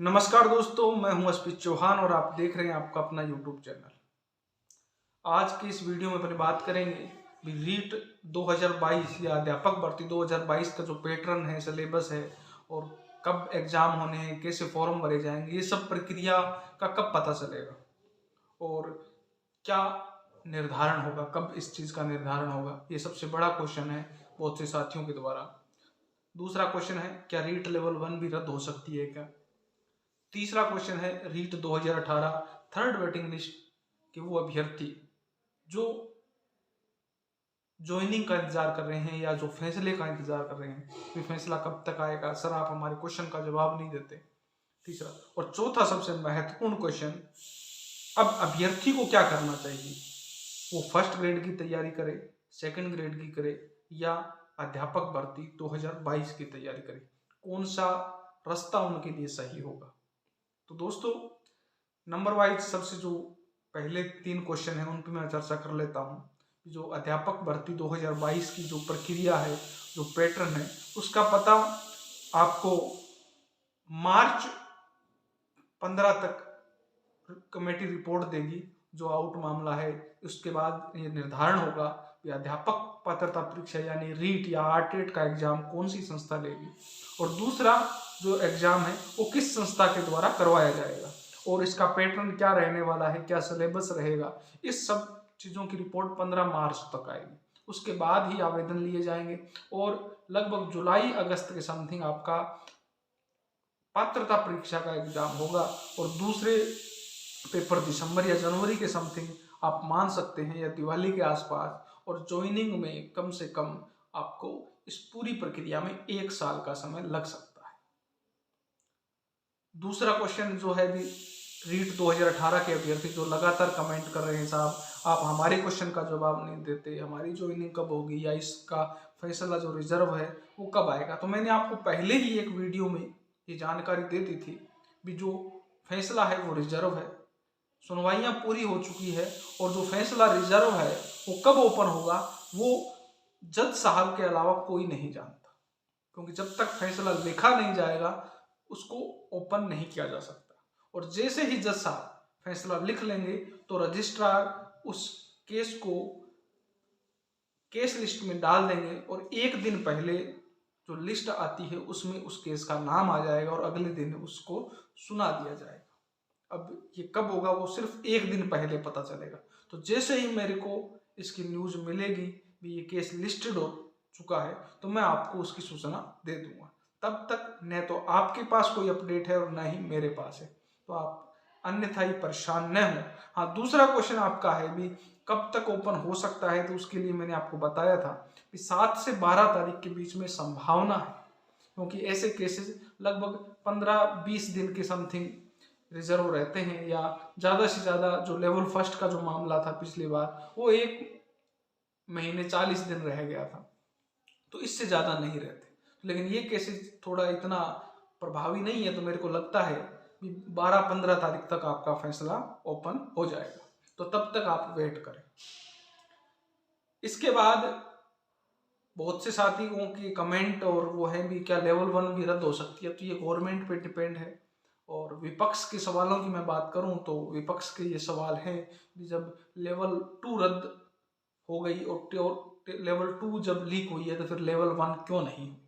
नमस्कार दोस्तों, मैं हूं अस्पित चौहान और आप देख रहे हैं आपका अपना यूट्यूब चैनल। आज की इस वीडियो में अपनी बात करेंगे भी रीट 2022 या अध्यापक भर्ती 2022 का जो पैटर्न है, सिलेबस है और कब एग्जाम होने हैं, कैसे फॉर्म भरे जाएंगे, ये सब प्रक्रिया का कब पता चलेगा और क्या निर्धारण होगा, कब इस चीज़ का निर्धारण होगा, ये सबसे बड़ा क्वेश्चन है बहुत से साथियों के द्वारा। दूसरा क्वेश्चन है, क्या रीट लेवल 1 भी रद्द हो सकती है क्या। तीसरा क्वेश्चन है, रीट 2018 थर्ड वेटिंग लिस्ट के वो अभ्यर्थी जो ज्वाइनिंग का इंतजार कर रहे हैं या जो फैसले का इंतजार कर रहे हैं कि फैसला कब तक आएगा, सर आप हमारे क्वेश्चन का जवाब नहीं देते। तीसरा और चौथा सबसे महत्वपूर्ण क्वेश्चन, अब अभ्यर्थी को क्या करना चाहिए, वो फर्स्ट ग्रेड की तैयारी करे, सेकंड ग्रेड की करे या अध्यापक भर्ती 2022 की तैयारी करे, कौन सा रास्ता उनके लिए सही होगा। तो दोस्तों, नंबर वाइज सबसे जो पहले 3 क्वेश्चन है उन पर मैं चर्चा कर लेता हूँ। जो अध्यापक भर्ती 2022 की जो प्रक्रिया है, जो पैटर्न है, उसका पता आपको मार्च 15 तक कमेटी रिपोर्ट देगी। जो आउट मामला है उसके बाद ये निर्धारण होगा कि अध्यापक पात्रता परीक्षा यानी रीट या आरटेट का एग्जाम कौन सी संस्था लेगी और दूसरा जो एग्जाम है वो किस संस्था के द्वारा करवाया जाएगा और इसका पैटर्न क्या रहने वाला है, क्या सिलेबस रहेगा। इस सब चीज़ों की रिपोर्ट 15 मार्च तक आएगी। उसके बाद ही आवेदन लिए जाएंगे और लगभग जुलाई अगस्त के समथिंग आपका पात्रता परीक्षा का एग्जाम होगा और दूसरे पेपर दिसंबर या जनवरी के समथिंग आप मान सकते हैं या दिवाली के आसपास। और ज्वाइनिंग में कम से कम आपको इस पूरी प्रक्रिया में 1 साल का समय लग सकता है। दूसरा क्वेश्चन जो है भी रीट 2018 के अभ्यर्थी जो लगातार कमेंट कर रहे हैं, साहब आप हमारे क्वेश्चन का जवाब नहीं देते, हमारी ज्वाइनिंग कब होगी या इसका फैसला जो रिजर्व है वो कब आएगा। तो मैंने आपको पहले ही एक वीडियो में ये जानकारी दे दी थी भी जो फैसला है वो रिजर्व है, सुनवाइयाँ पूरी हो चुकी है और जो फैसला रिजर्व है वो कब ओपन होगा वो जज साहब के अलावा कोई नहीं जानता, क्योंकि जब तक फैसला लिखा नहीं जाएगा उसको ओपन नहीं किया जा सकता। और जैसे ही जज साहब फैसला लिख लेंगे तो रजिस्ट्रार उस केस को केस लिस्ट में डाल देंगे और एक दिन पहले जो लिस्ट आती है उसमें उस केस का नाम आ जाएगा और अगले दिन उसको सुना दिया जाएगा। अब ये कब होगा वो सिर्फ एक दिन पहले पता चलेगा। तो जैसे ही मेरे को इसकी न्यूज़ मिलेगी भी ये केस लिस्टेड हो चुका है तो मैं आपको उसकी सूचना दे दूंगा। तब तक न तो आपके पास कोई अपडेट है और न ही मेरे पास है, तो आप अन्यथा ही परेशान न हो। हाँ, दूसरा क्वेश्चन आपका है भी कब तक ओपन हो सकता है, तो उसके लिए मैंने आपको बताया था कि 7 से 12 तारीख के बीच में संभावना है, क्योंकि ऐसे केसेस लगभग 15-20 दिन के समथिंग रिजर्व रहते हैं या ज़्यादा से ज़्यादा जो लेवल फर्स्ट का जो मामला था पिछली बार वो 1 महीने 40 दिन रह गया था, तो इससे ज़्यादा नहीं रहते। लेकिन ये केसेस थोड़ा इतना प्रभावी नहीं है, तो मेरे को लगता है कि 12-15 तारीख तक आपका फैसला ओपन हो जाएगा, तो तब तक आप वेट करें। इसके बाद बहुत से साथियों की कमेंट और वो है भी क्या लेवल 1 भी रद्द हो सकती है, तो ये गवर्नमेंट पे डिपेंड है। और विपक्ष के सवालों की मैं बात करूं तो विपक्ष के ये सवाल हैं कि जब लेवल 2 रद्द हो गई और लेवल 2 जब लीक हुई है तो फिर लेवल 1 क्यों नहीं हुई।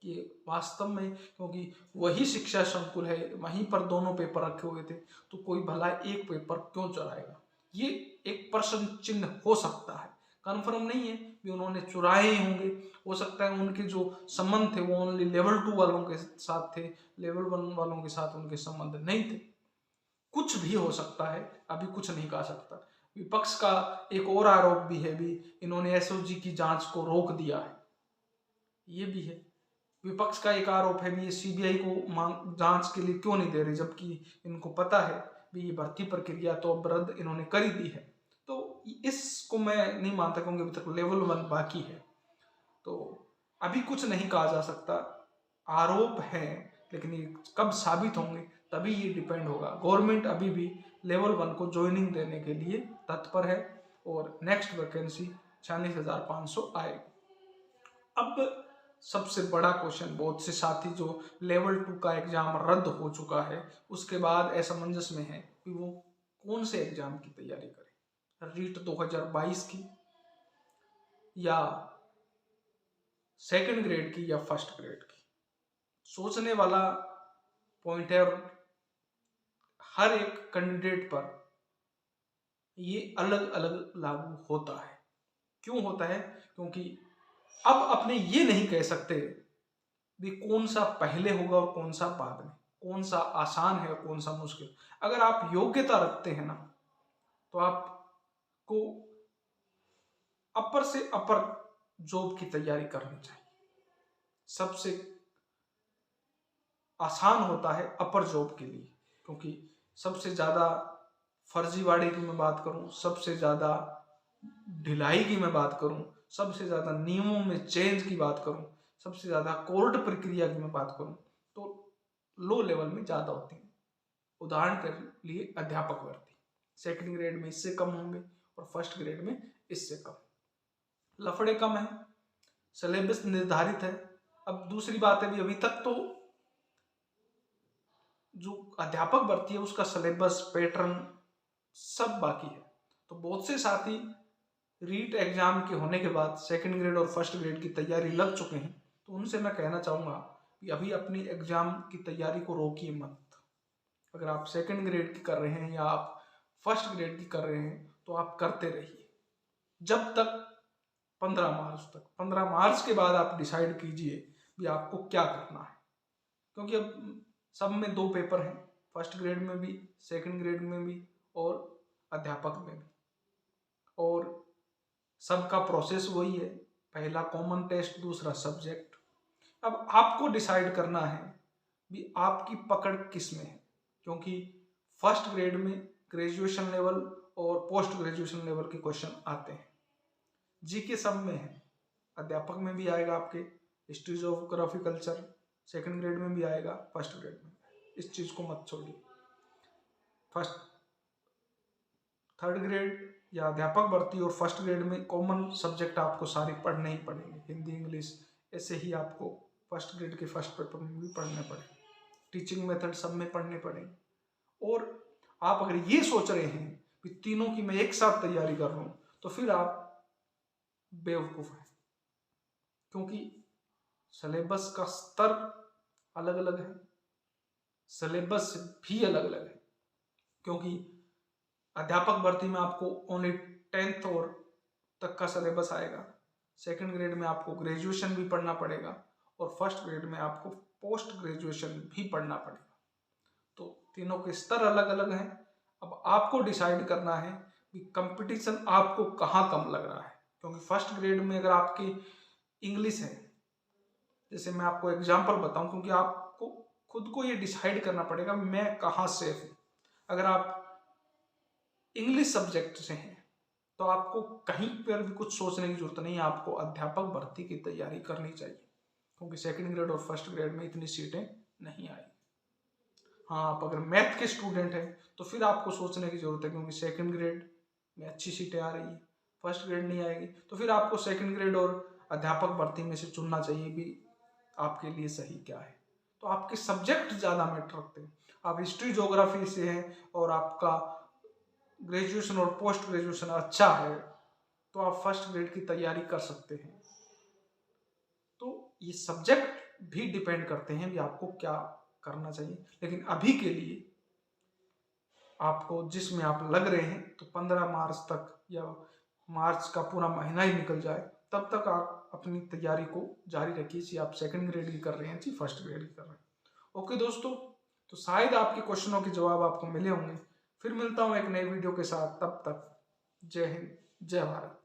ये वास्तव में क्योंकि वही शिक्षा संकुल है, वहीं पर दोनों पेपर रखे हुए थे, तो कोई भला एक पेपर क्यों चुराएगा, ये एक प्रश्न चिन्ह हो सकता है। कन्फर्म नहीं है कि उन्होंने चुराए ही होंगे, हो सकता है उनके जो संबंध थे वो ओनली लेवल 2 वालों के साथ थे, लेवल 1 वालों के साथ उनके संबंध नहीं थे। कुछ भी हो सकता है, अभी कुछ नहीं कहा सकता। विपक्ष का एक और आरोप भी है भी इन्होंने एसओजी की जांच को रोक दिया है, ये भी है। विपक्ष का एक आरोप है भी ये सीबीआई को मांग जांच के लिए क्यों नहीं दे रही, जबकि इनको पता है भी ये भर्ती प्रक्रिया तो अब रद्द इन्होंने कर ही दी है। तो इसको मैं नहीं मानता क्योंकि अभी तक लेवल 1 बाकी है, तो अभी कुछ नहीं कहा जा सकता। आरोप है लेकिन ये कब साबित होंगे तभी ये डिपेंड होगा। गवर्नमेंट अभी भी लेवल 1 को ज्वाइनिंग देने के लिए तत्पर है और नेक्स्ट वैकेंसी 46,500 आएगी। अब सबसे बड़ा क्वेश्चन, बहुत से साथी जो लेवल 2 का एग्जाम रद्द हो चुका है उसके बाद असमंजस में है कि वो कौन से एग्जाम की तैयारी करें, रीट 2022 की या सेकंड ग्रेड की या फर्स्ट ग्रेड की। सोचने वाला पॉइंट है और हर एक कैंडिडेट पर ये अलग अलग लागू होता है। क्यों होता है? क्योंकि अब अपने ये नहीं कह सकते भी कौन सा पहले होगा और कौन सा बाद में, कौन सा आसान है और कौन सा मुश्किल। अगर आप योग्यता रखते हैं ना तो आपको अपर से अपर जॉब की तैयारी करनी चाहिए। सबसे आसान होता है अपर जॉब के लिए, क्योंकि सबसे ज्यादा फर्जीवाड़े की मैं बात करूं, सबसे ज्यादा ढिलाई की मैं बात करूं, सबसे ज्यादा नियमों में चेंज की बात करूं, सबसे ज्यादा कोर्ट प्रक्रिया की मैं बात करूं तो लो लेवल में ज्यादा होती है। उदाहरण के लिए अध्यापक भर्ती सेकंड ग्रेड में इससे कम होंगे और फर्स्ट ग्रेड में इससे कम। लफड़े कम है, सिलेबस निर्धारित है। अब दूसरी बात है भी, अभी तक तो जो अध्यापक भर्ती है उसका सिलेबस पैटर्न सब बाकी है। तो बहुत से साथी रीट एग्जाम के होने के बाद सेकंड ग्रेड और फर्स्ट ग्रेड की तैयारी लग चुके हैं, तो उनसे मैं कहना चाहूँगा कि अभी अपनी एग्जाम की तैयारी को रोकिए मत। अगर आप सेकंड ग्रेड की कर रहे हैं या आप फर्स्ट ग्रेड की कर रहे हैं तो आप करते रहिए जब तक 15 मार्च के बाद आप डिसाइड कीजिए भी आपको क्या करना है। क्योंकि अब सब में 2 पेपर हैं, फर्स्ट ग्रेड में भी, सेकंड ग्रेड में भी और अध्यापक में भी, और सबका प्रोसेस वही है, पहला कॉमन टेस्ट, दूसरा सब्जेक्ट। अब आपको डिसाइड करना है भी आपकी पकड़ किस में है, क्योंकि फर्स्ट ग्रेड में ग्रेजुएशन लेवल और पोस्ट ग्रेजुएशन लेवल के क्वेश्चन आते हैं, जीके सब में है, अध्यापक में भी आएगा, आपके history geography culture second grade में भी आएगा, फर्स्ट ग्रेड में। इस चीज को मत छोड़िए। फर्स्ट थर्ड ग्रेड या अध्यापक भर्ती और फर्स्ट ग्रेड में कॉमन सब्जेक्ट आपको सारे पढ़ने ही पड़ेंगे, हिंदी इंग्लिश, ऐसे ही आपको फर्स्ट ग्रेड के फर्स्ट पेपर में भी पढ़ने पड़ेंगे, टीचिंग मेथड सब में पढ़ने पड़ेंगे। और आप अगर ये सोच रहे हैं कि तीनों की मैं एक साथ तैयारी कर रहा हूं तो फिर आप बेवकूफ हैं, क्योंकि सिलेबस का स्तर अलग अलग है, सिलेबस भी अलग अलग है। क्योंकि अध्यापक भर्ती में आपको ओनली 10th और तक का सिलेबस आएगा, सेकंड ग्रेड में आपको ग्रेजुएशन भी पढ़ना पड़ेगा और फर्स्ट ग्रेड में आपको पोस्ट ग्रेजुएशन भी पढ़ना पड़ेगा। तो तीनों के स्तर अलग अलग हैं। अब आपको डिसाइड करना है कि कंपटीशन आपको कहाँ कम लग रहा है, क्योंकि फर्स्ट ग्रेड में अगर आपकी इंग्लिश है, जैसे मैं आपको एग्जांपल बताऊं, क्योंकि आपको खुद को ये डिसाइड करना पड़ेगा मैं कहाँ सेफ हूं। अगर आप इंग्लिश सब्जेक्ट से हैं तो आपको कहीं पर भी कुछ सोचने की जरूरत नहीं है, आपको अध्यापक भर्ती की तैयारी करनी चाहिए, क्योंकि सेकंड ग्रेड और फर्स्ट ग्रेड में इतनी सीटें नहीं आई। हाँ, आप अगर मैथ के स्टूडेंट हैं तो फिर आपको सोचने की जरूरत है, क्योंकि सेकंड ग्रेड में अच्छी सीटें आ रही है, फर्स्ट ग्रेड नहीं आएगी, तो फिर आपको सेकंड ग्रेड और अध्यापक भर्ती में से चुनना चाहिए भी आपके लिए सही क्या है। तो आपके सब्जेक्ट ज़्यादा मैटर रखते हैं। आप हिस्ट्री ज्योग्राफी से हैं और आपका ग्रेजुएशन और पोस्ट ग्रेजुएशन अच्छा है तो आप फर्स्ट ग्रेड की तैयारी कर सकते हैं। तो ये सब्जेक्ट भी डिपेंड करते हैं कि आपको क्या करना चाहिए। लेकिन अभी के लिए आपको जिसमें आप लग रहे हैं तो 15 मार्च तक या मार्च का पूरा महीना ही निकल जाए तब तक आप अपनी तैयारी को जारी रखिए, चाहे आप सेकंड ग्रेड की कर रहे हैं चाहे फर्स्ट ग्रेड की कर रहे हैं। ओके दोस्तों, तो शायद आपके क्वेश्चनों के जवाब आपको मिले होंगे। फिर मिलता हूँ एक नई वीडियो के साथ, तब तक जय हिंद, जय भारत।